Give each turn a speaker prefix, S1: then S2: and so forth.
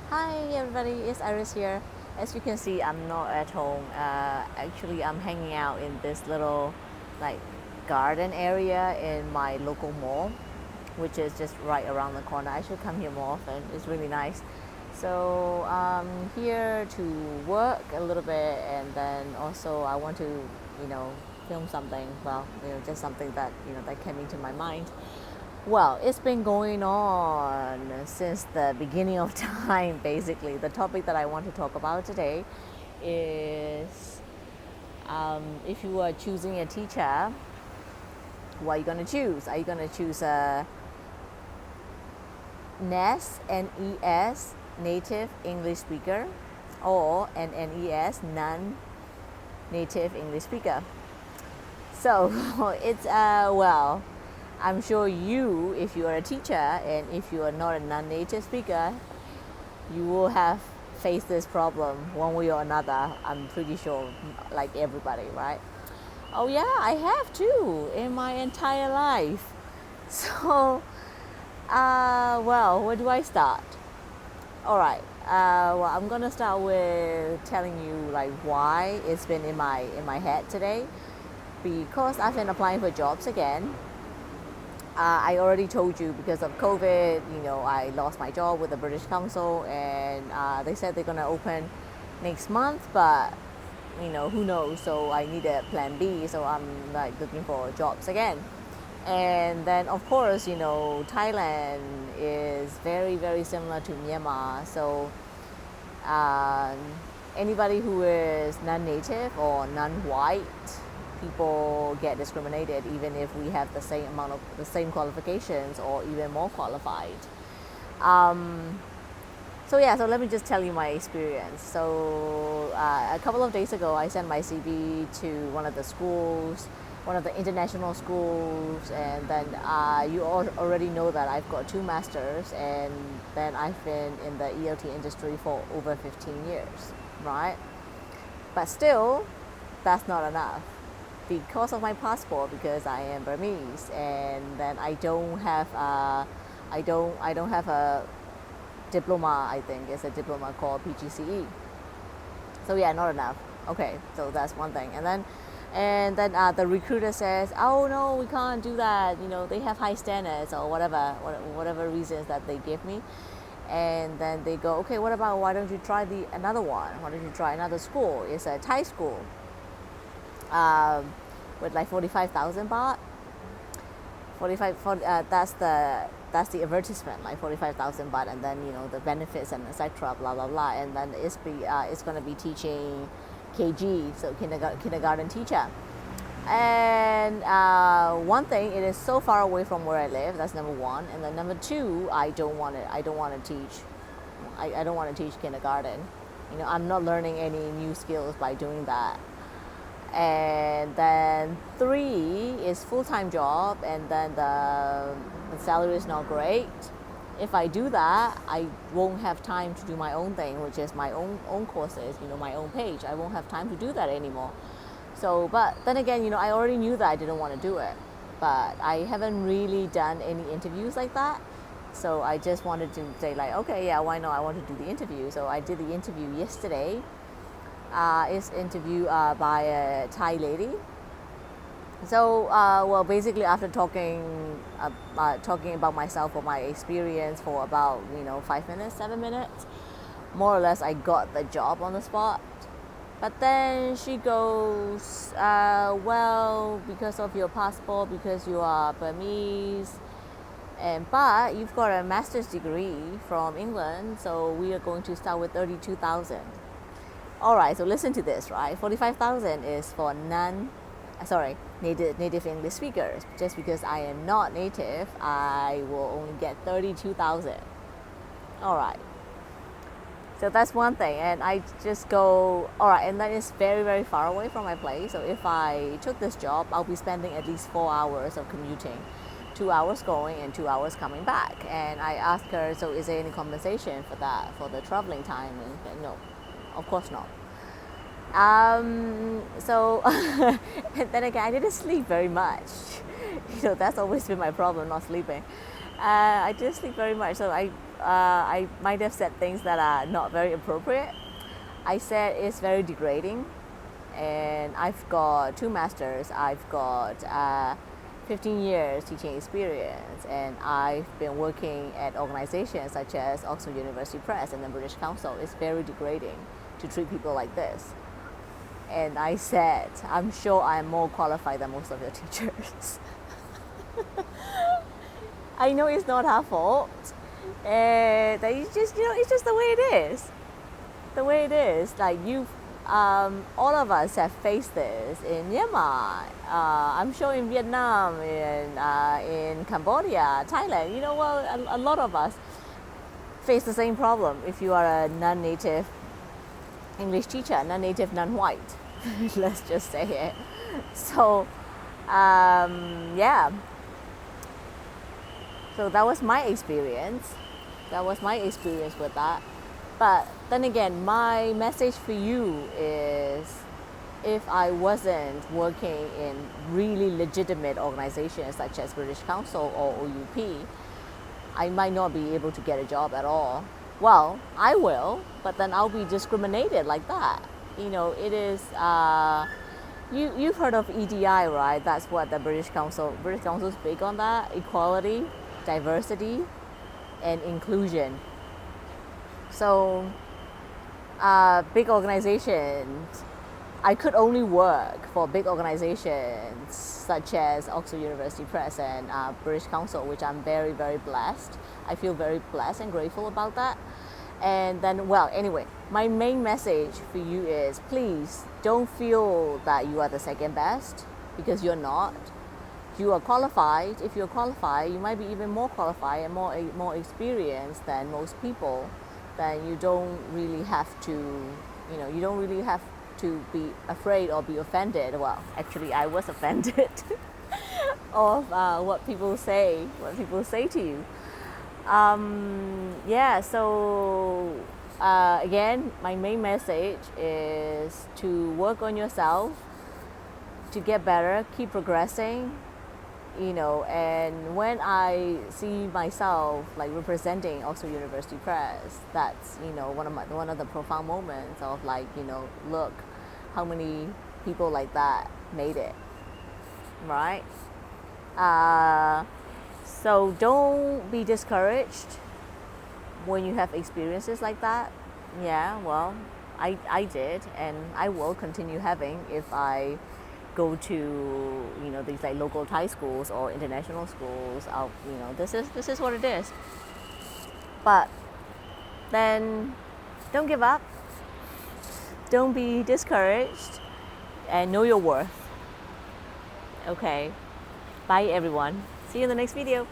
S1: Hi everybody, it's Iris here. As you can see, I'm not at home. Actually, I'm hanging out in this little like garden area in my local mall, which is just right around the corner. I should come here more often. It's really nice. So I'm here to work a little bit, and then also I want to, film something. Well, just something that that came into my mind. Well, it's been going on since the beginning of time, basically. The topic that I want to talk about today is if you are choosing a teacher, what are you going to choose? Are you going to choose a NES, NES, native English speaker, or an NES, non native English speaker? So it's, well, I'm sure you, if you are a teacher and if you are not a non-native speaker, you will have faced this problem one way or another. I'm pretty sure, like everybody, right? Oh yeah, I have too in my entire life. So, well, where do I start? All right. Well, I'm gonna start with telling you like why it's been in my head today, because I've been applying for jobs again. I already told you because of COVID, I lost my job with the British Council, and they said they're gonna open next month, but who knows? So I need a plan B. So I'm like looking for jobs again, and then of course, Thailand is very very similar to Myanmar. So uh, anybody who is non-native or non-white people get discriminated even if we have the same qualifications or even more qualified. Um, so let me just tell you my experience. So a couple of days ago, I sent my CV to one of the schools, one of the international schools, and then you all already know that I've got 2 masters, and then I've been in the ELT industry for over 15 years, right? But still, that's not enough because of my passport, because I am Burmese, and then I don't have a diploma. I think it's a diploma called PGCE. So yeah, not enough. Okay, so that's one thing, and then the recruiter says, "Oh no, we can't do that. They have high standards or whatever reasons that they give me." And then they go, "Okay, why don't you try another one? Why don't you try another school? It's a Thai school." With like 45,000 baht. 40, that's the advertisement, like 45,000 baht, and then the benefits and etc. Blah blah blah, and then it's gonna be teaching KG, so kindergarten teacher. And one thing, it is so far away from where I live. That's number one, and then number two, I don't want to teach. I don't want to teach kindergarten. I'm not learning any new skills by doing that. And then 3 is full-time job, and then the salary is not great. If I do that, I won't have time to do my own thing, which is my own courses, my own page. I won't have time to do that anymore. So, but then again, I already knew that I didn't want to do it, but I haven't really done any interviews like that. So I just wanted to say like, okay, yeah, why not? I want to do the interview. So I did the interview yesterday. Is interviewed by a Thai lady. So, well, basically, after talking about myself or my experience for about 5 minutes, 7 minutes, more or less, I got the job on the spot. But then she goes, well, because of your passport, because you are Burmese, but you've got a master's degree from England, so we are going to start with 32,000. All right, so listen to this, right? 45,000 is for native English speakers. Just because I am not native, I will only get 32,000. All right. So that's one thing, and I just go, all right, and that is very, very far away from my place. So if I took this job, I'll be spending at least 4 hours of commuting, 2 hours going and 2 hours coming back. And I asked her, so is there any compensation for that, for the traveling time? And no. Of course not. So, and then again, I didn't sleep very much. That's always been my problem, not sleeping. I didn't sleep very much, so I might have said things that are not very appropriate. I said it's very degrading, and I've got 2 masters. I've got 15 years teaching experience, and I've been working at organizations such as Oxford University Press and the British Council. It's very degrading to treat people like this. And I said, I'm sure I'm more qualified than most of your teachers. I know it's not her fault. And it's just, it's just the way it is. The way it is. Like all of us have faced this in Myanmar. I'm sure in Vietnam, in Cambodia, Thailand. A lot of us face the same problem. If you are a non-native English teacher, non-native, non-white, let's just say it. So, yeah. So that was my experience. That was my experience with that. But then again, my message for you is, if I wasn't working in really legitimate organizations such as British Council or OUP, I might not be able to get a job at all. Well, I will, but then I'll be discriminated like that. It is, you've heard of EDI, right? That's what the British Council is big on that: equality, diversity, and inclusion. So, big organizations, I could only work for big organizations such as Oxford University Press and British Council, which I'm very, very blessed. I feel very blessed and grateful about that. And then, anyway, my main message for you is, please don't feel that you are the second best, because you're not. You are qualified. If you're qualified, you might be even more qualified and more experienced than most people. Then you don't really have to, be afraid or be offended. Well, actually, I was offended of what people say to you. So again, my main message is to work on yourself, to get better, keep progressing, and when I see myself like representing Oxford University Press, that's, one of the profound moments of look how many people like that made it, right? So don't be discouraged when you have experiences like that. I did, and I will continue having if I go to these like local Thai schools or international schools. This is what it is. But then don't give up. Don't be discouraged, and know your worth. Okay. Bye everyone. See you in the next video.